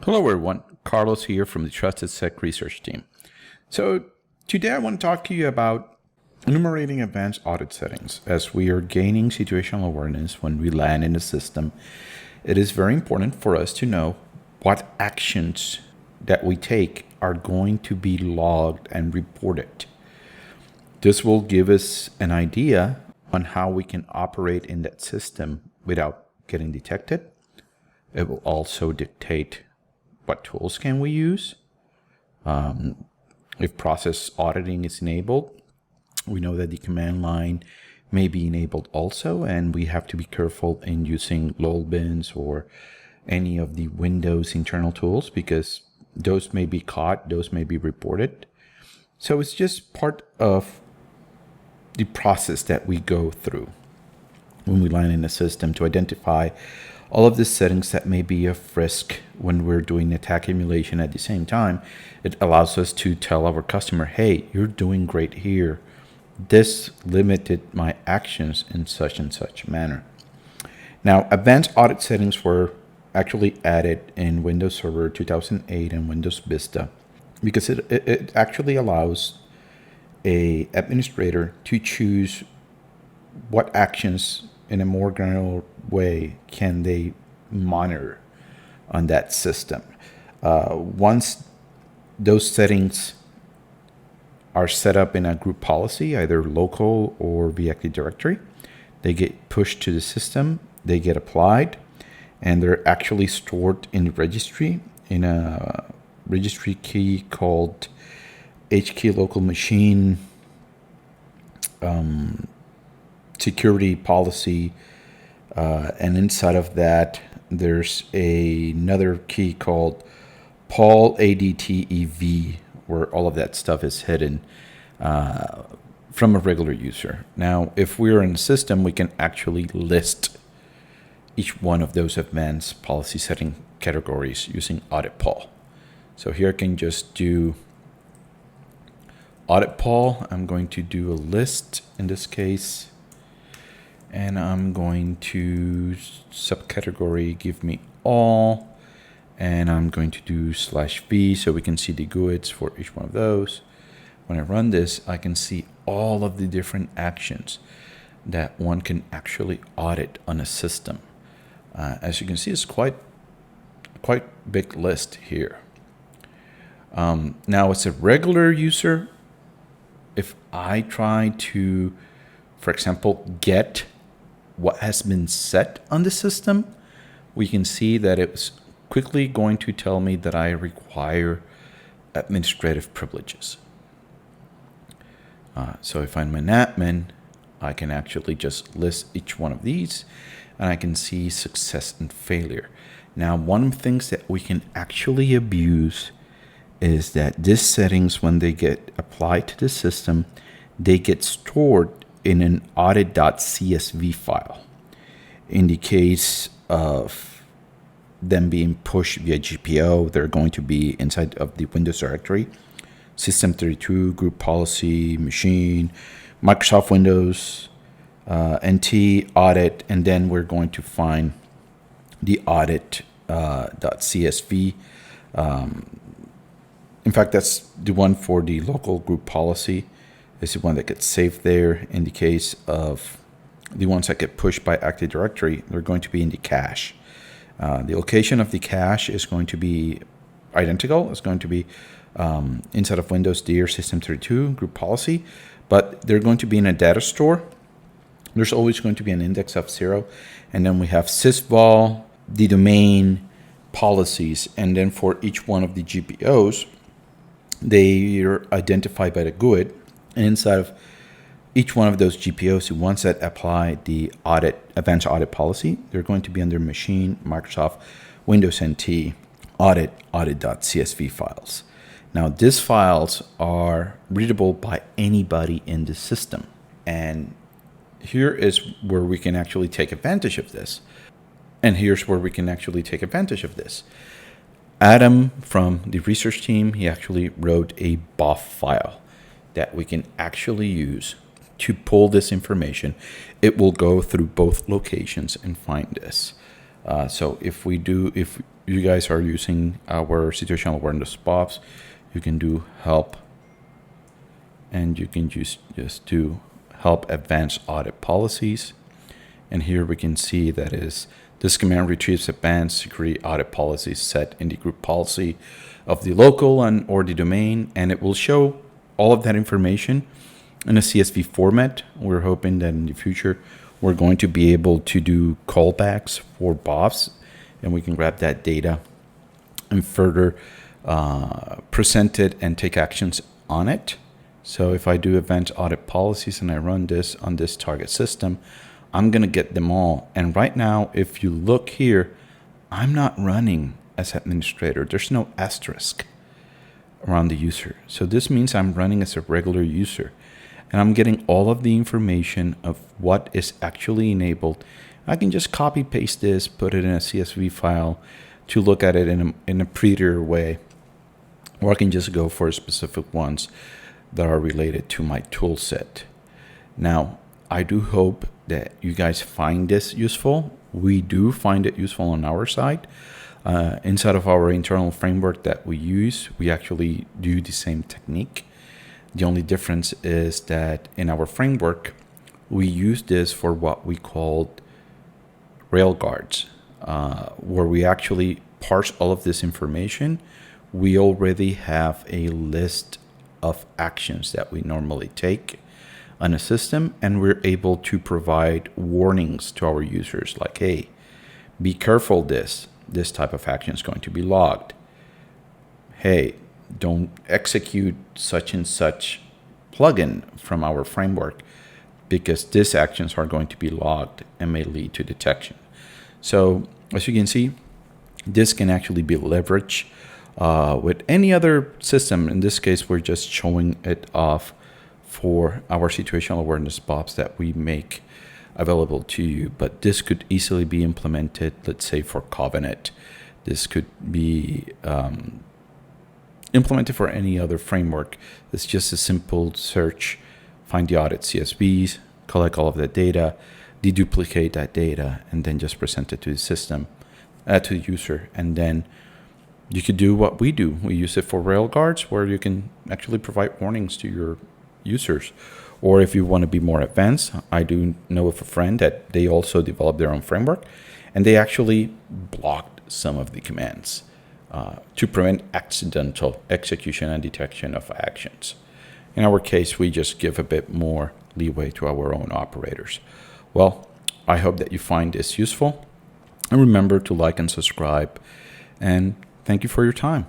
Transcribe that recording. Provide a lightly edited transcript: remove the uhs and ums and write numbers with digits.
Hello everyone, Carlos here from the Trusted Sec Research Team. So today I want to talk to you about enumerating advanced audit settings. As we are gaining situational awareness when we land in the system, it is very important for us to know what actions that we take are going to be logged and reported. This will give us an idea on how we can operate in that system without getting detected. It will also dictate what tools can we use. If process auditing is enabled, we know that the command line may be enabled also, and we have to be careful in using lol bins or any of the Windows internal tools because those may be caught, those may be reported. So it's just part of the process that we go through when we land in the system to identify all of the settings that may be of risk when we're doing attack emulation. At the same time, it allows us to tell our customer, hey, you're doing great here. This limited my actions in such and such manner. Now, advanced audit settings were actually added in Windows Server 2008 and Windows Vista because it actually allows an administrator to choose what actions in a more granular way can they monitor on that system. Once those settings are set up in a group policy, either local or via Active Directory, they get pushed to the system, they get applied, and they're actually stored in the registry in a registry key called HKey local machine security policy, and inside of that there's another key called Paul ADTEV, where all of that stuff is hidden from a regular user. Now, if we're in the system, we can actually list each one of those advanced policy setting categories using Audit Paul. So here I can just do Audit Paul. I'm going to do a list in this case, and I'm going to subcategory give me all, and I'm going to do /v so we can see the GUIDs for each one of those. When I run this, I can see all of the different actions that one can actually audit on a system. As you can see, it's quite big list here. Now, as a regular user, if I try to, for example, get what has been set on the system, we can see that it's quickly going to tell me that I require administrative privileges. So if I'm an admin, I can actually just list each one of these, and I can see success and failure. Now, one of the things that we can actually abuse is that these settings, when they get applied to the system, they get stored in an audit.csv file. In the case of them being pushed via GPO, they're going to be inside of the Windows directory, System32, group policy, machine, Microsoft Windows, NT, audit, and then we're going to find the audit.csv. In fact, that's the one for the local group policy. Is the one that gets saved there. In the case of the ones that get pushed by Active Directory, they're going to be in the cache. The location of the cache is going to be identical. It's going to be inside of Windows DR System32 group policy, but they're going to be in a data store. There's always going to be an index of 0, and then we have sysvol, the domain, policies, and then for each one of the GPOs, they are identified by the GUID. And inside of each one of those GPOs, the ones that apply the advanced audit policy, they're going to be under machine, Microsoft, Windows NT, audit.csv files. Now, these files are readable by anybody in the system. And here is where we can actually take advantage of this. Adam from the research team, he actually wrote a BOF file that we can actually use to pull this information. It will go through both locations and find this. So if you guys are using our situational awareness box, you can do help, and you can just do help advanced audit policies. And here we can see that is this command retrieves advanced security audit policies set in the group policy of the local and or the domain, and it will show all of that information in a CSV format. We're hoping that in the future we're going to be able to do callbacks for BOFs, and we can grab that data and further present it and take actions on it. So if I do advanced audit policies and I run this on this target system, I'm going to get them all. And right now, if you look here, I'm not running as administrator. There's no asterisk around the user. So this means I'm running as a regular user. And I'm getting all of the information of what is actually enabled. I can just copy paste this, put it in a CSV file to look at it in a prettier way. Or I can just go for specific ones that are related to my tool set. Now, I do hope that you guys find this useful. We do find it useful on our side. Inside of our internal framework that we use, we actually do the same technique. The only difference is that in our framework, we use this for what we called railguards, where we actually parse all of this information. We already have a list of actions that we normally take on a system, and we're able to provide warnings to our users like, hey, be careful, this type of action is going to be logged. Hey, don't execute such and such plugin from our framework because these actions are going to be logged and may lead to detection. So as you can see, this can actually be leveraged with any other system. In this case, we're just showing it off for our situational awareness BOPs that we make available to you. But this could easily be implemented, let's say for Covenant. This could be implemented for any other framework. It's just a simple search, find the audit CSVs, collect all of that data, deduplicate that data, and then just present it to the system, to the user. And then you could do what we do. We use it for railguards, where you can actually provide warnings to your users. Or if you want to be more advanced, I do know of a friend that they also developed their own framework, and they actually blocked some of the commands to prevent accidental execution and detection of actions. In our case, we just give a bit more leeway to our own operators. Well, I hope that you find this useful, and remember to like and subscribe, and thank you for your time.